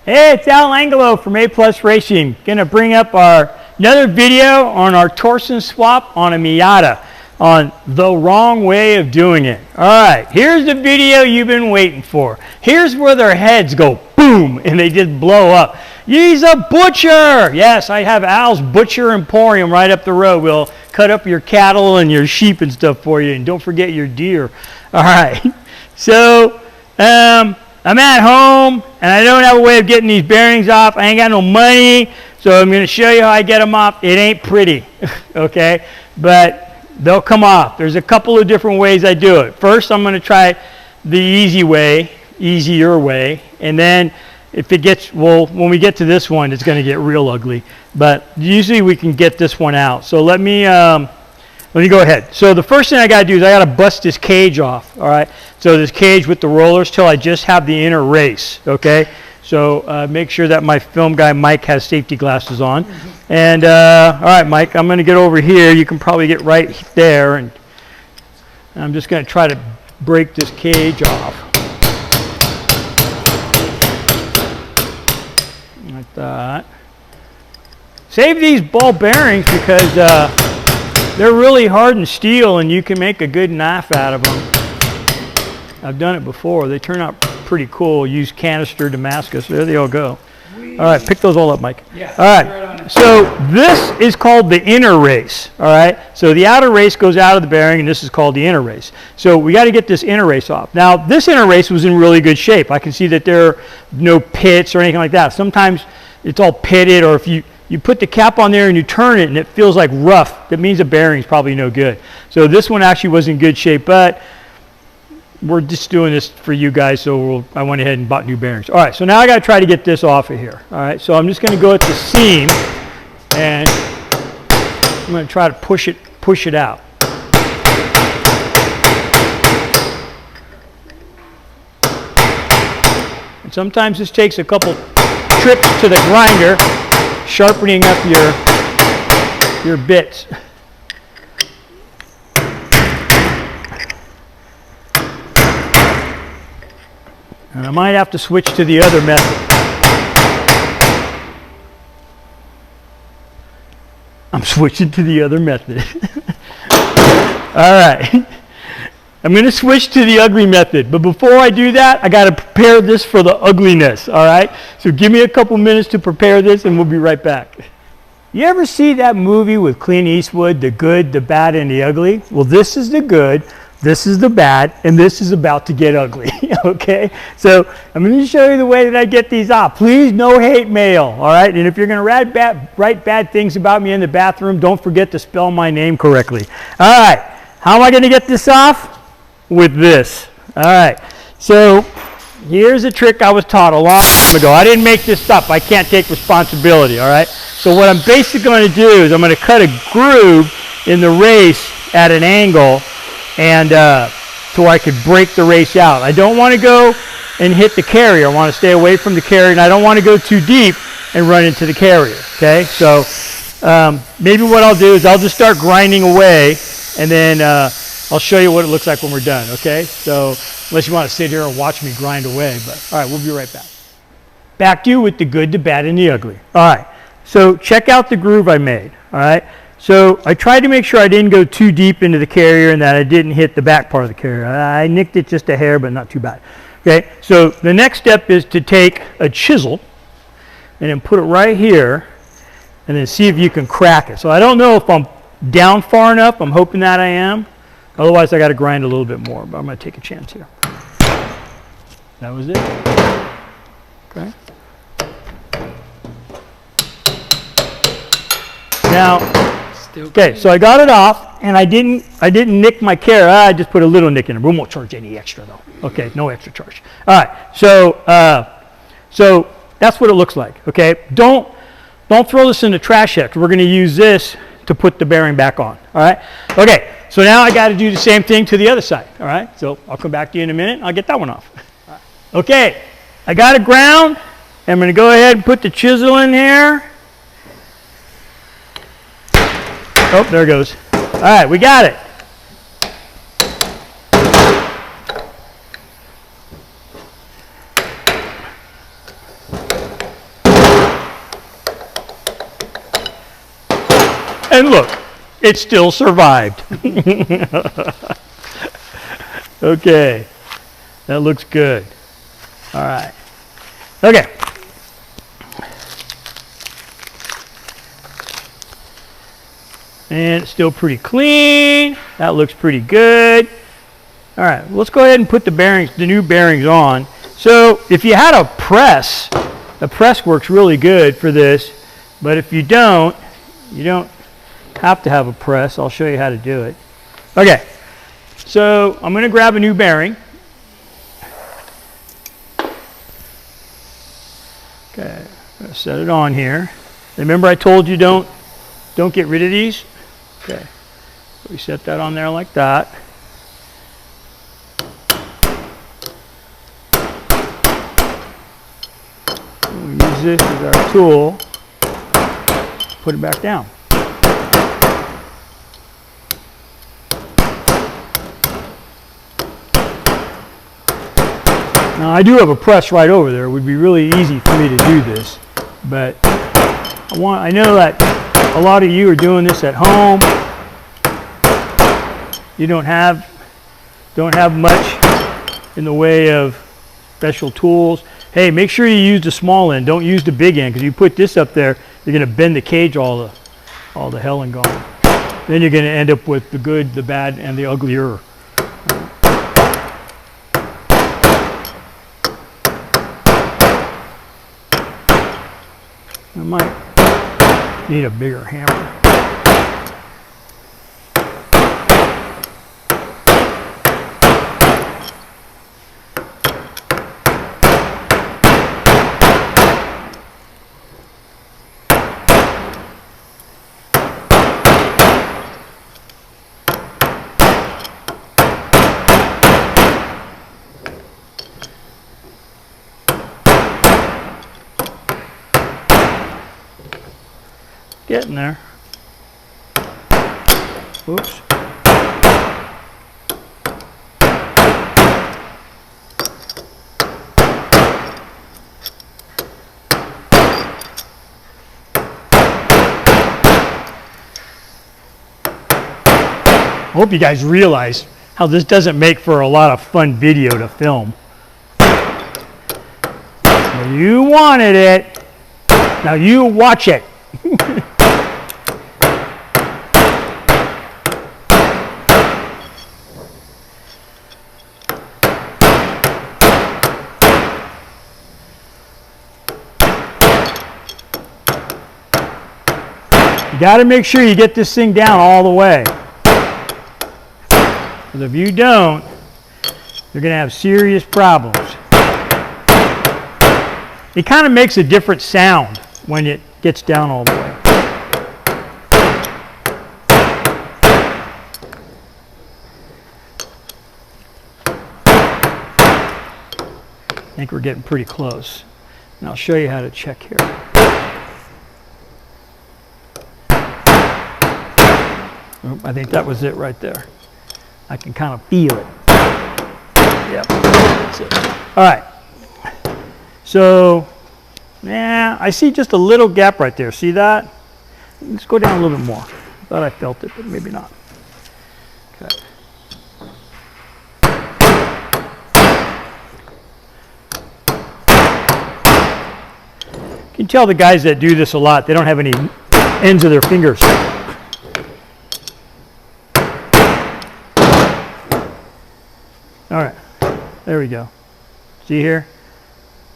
Hey, it's Al Angelo from A Plus Racing. Gonna bring up another video on our Torsen swap on a Miata on the wrong way of doing it. All right, here's the video you've been waiting for. Here's where their heads go boom and they just blow up. He's a butcher. Yes, I have Al's Butcher Emporium right up the road. We'll cut up your cattle and your sheep and stuff for you, and don't forget your deer. All right, so I'm at home and I don't have a way of getting these bearings off. I ain't got no money, so I'm going to show you how I get them off. It ain't pretty, okay, but they'll come off. There's a couple of different ways I do it. First, I'm going to try the easy way, easier way, and then if it gets, well, when we get to this one, it's going to get real ugly, but usually we can get this one out. So let me go ahead. So the first thing I got to do is I got to bust this cage off, all right? So this cage with the rollers till I just have the inner race, okay? So make sure that my film guy, Mike, has safety glasses on. And all right, Mike, I'm going to get over here. You can probably get right there. And I'm just going to try to break this cage off. Like that. Save these ball bearings because they're really hardened steel and you can make a good knife out of them. I've done it before. They turn out pretty cool. Use canister Damascus. There they all go. All right, pick those all up, Mike. Yeah, all right, so this is called the inner race, all right? So the outer race goes out of the bearing, and this is called the inner race. So we got to get this inner race off. Now, this inner race was in really good shape. I can see that there are no pits or anything like that. Sometimes it's all pitted, or if you put the cap on there and you turn it and it feels like rough, that means the bearing's probably no good. So this one actually was in good shape, but we're just doing this for you guys, so I went ahead and bought new bearings. All right, so now I got to try to get this off of here. All right, so I'm just going to go at the seam, and I'm going to try to push it out. And sometimes this takes a couple trips to the grinder, sharpening up your bits. And I might have to switch to the other method. I'm switching to the other method. All right. I'm going to switch to the ugly method. But before I do that, I got to prepare this for the ugliness. All right? So give me a couple minutes to prepare this and we'll be right back. You ever see that movie with Clint Eastwood, The Good, the Bad, and the Ugly? Well, this is the good. This is the bad, and this is about to get ugly, okay? So I'm going to show you the way that I get these off. Please, no hate mail, all right? And if you're going to write bad things about me in the bathroom, don't forget to spell my name correctly. All right, how am I going to get this off? With this. All right, so here's a trick I was taught a long time ago. I didn't make this up. I can't take responsibility, all right? So what I'm basically going to do is I'm going to cut a groove in the race at an angle and so I could break the race out. I don't want to go and hit the carrier. I want to stay away from the carrier, and I don't want to go too deep and run into the carrier, okay? So maybe what I'll do is I'll just start grinding away, and then I'll show you what it looks like when we're done, okay? So unless you want to sit here and watch me grind away, but all right, we'll be right back. Back to you with the good, the bad, and the ugly. All right, so check out the groove I made, all right? So I tried to make sure I didn't go too deep into the carrier and that I didn't hit the back part of the carrier. I nicked it just a hair, but not too bad. Okay, so the next step is to take a chisel and then put it right here and then see if you can crack it. So I don't know if I'm down far enough. I'm hoping that I am. Otherwise, I got to grind a little bit more, but I'm going to take a chance here. That was it. Okay. Now, okay, so I got it off, and I didn't nick my carrier. I just put a little nick in it. We won't charge any extra though. Okay, no extra charge. All right, so so that's what it looks like. Okay, don't throw this in the trash head. We're going to use this to put the bearing back on. All right. Okay, so now I got to do the same thing to the other side. All right, so I'll come back to you in a minute. I'll get that one off. Okay, I got it ground. I'm going to go ahead and put the chisel in here. Oh, there it goes. All right, we got it. And look, it still survived. Okay, that looks good. All right. Okay. And it's still pretty clean. That looks pretty good. All right, let's go ahead and put the bearings, the new bearings on. So if you had a press, the press works really good for this, but if you don't have to have a press. I'll show you how to do it. Okay, so I'm going to grab a new bearing. Okay, I'm going to set it on here. Remember I told you don't get rid of these? Okay, so we set that on there like that. We use this as our tool. Put it back down. Now I do have a press right over there. It would be really easy for me to do this, but I know that a lot of you are doing this at home. You don't have much in the way of special tools. Hey, make sure you use the small end. Don't use the big end, because you put this up there, you're going to bend the cage all the hell and gone. Then you're going to end up with the good, the bad, and the uglier. I might need a bigger hammer. Getting there. Oops. I hope you guys realize how this doesn't make for a lot of fun video to film. Well, you wanted it. Now you watch it. You got to make sure you get this thing down all the way. Because if you don't, you're going to have serious problems. It kind of makes a different sound when it gets down all the way. I think we're getting pretty close. And I'll show you how to check here. I think that was it right there. I can kind of feel it. Yep, that's it. All right. So, yeah, I see just a little gap right there. See that? Let's go down a little bit more. Thought I felt it, but maybe not. Okay. You can tell the guys that do this a lot, they don't have any ends of their fingers. All right, there we go. See here?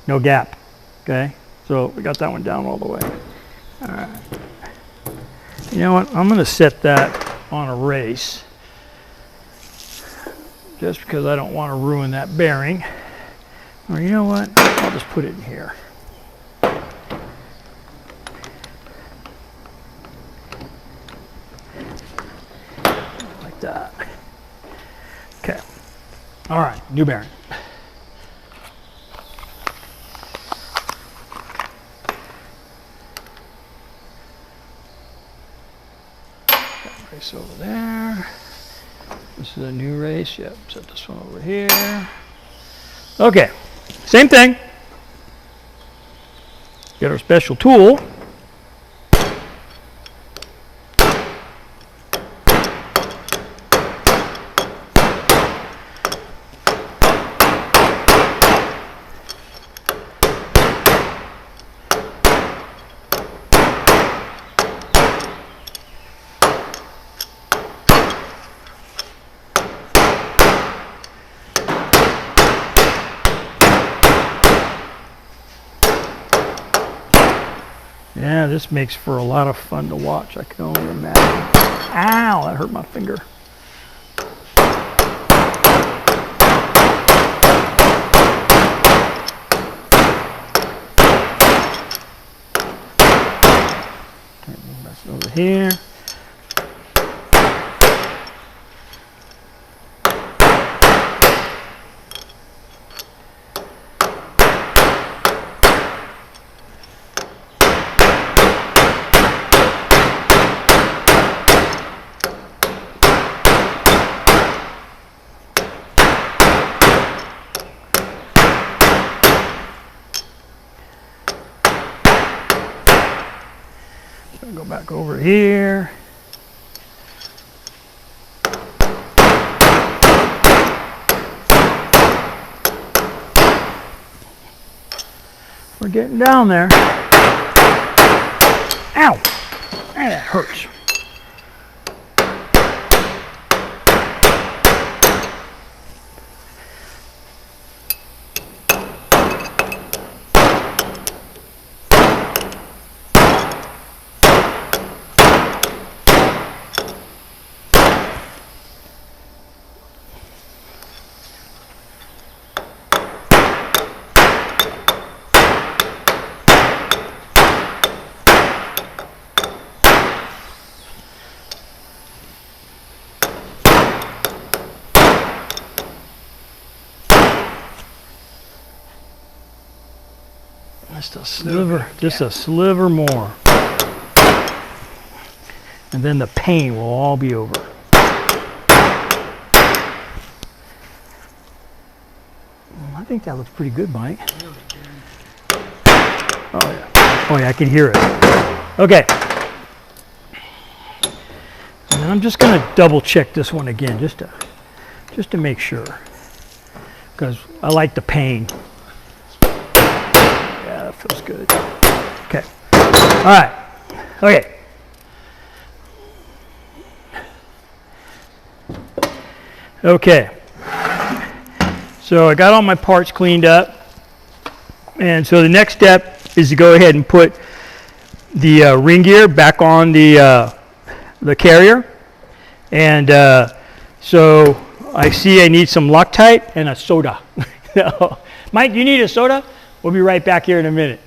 No gap, okay? So we got that one down all the way. All right. You know what? I'm gonna set that on a race just because I don't want to ruin that bearing. Or you know what? I'll just put it in here. Like that. Okay. All right, new bearing. Got race over there. This is a new race. Yep, set this one over here. Okay, same thing. Get our special tool. Yeah, this makes for a lot of fun to watch. I can only imagine. Ow, that hurt my finger. That's over here. Go back over here. We're getting down there. Ow! That hurts. Just a sliver, just a sliver more. And then the pain will all be over. I think that looks pretty good, Mike. Oh yeah. Oh yeah, I can hear it. Okay. And I'm just going to double check this one again, just to make sure, because I like the pain. Yeah, that feels good. Okay. All right. Okay. Okay. So I got all my parts cleaned up, and so the next step is to go ahead and put the ring gear back on the carrier, and so I see I need some Loctite and a soda. Mike, do you need a soda? We'll be right back here in a minute.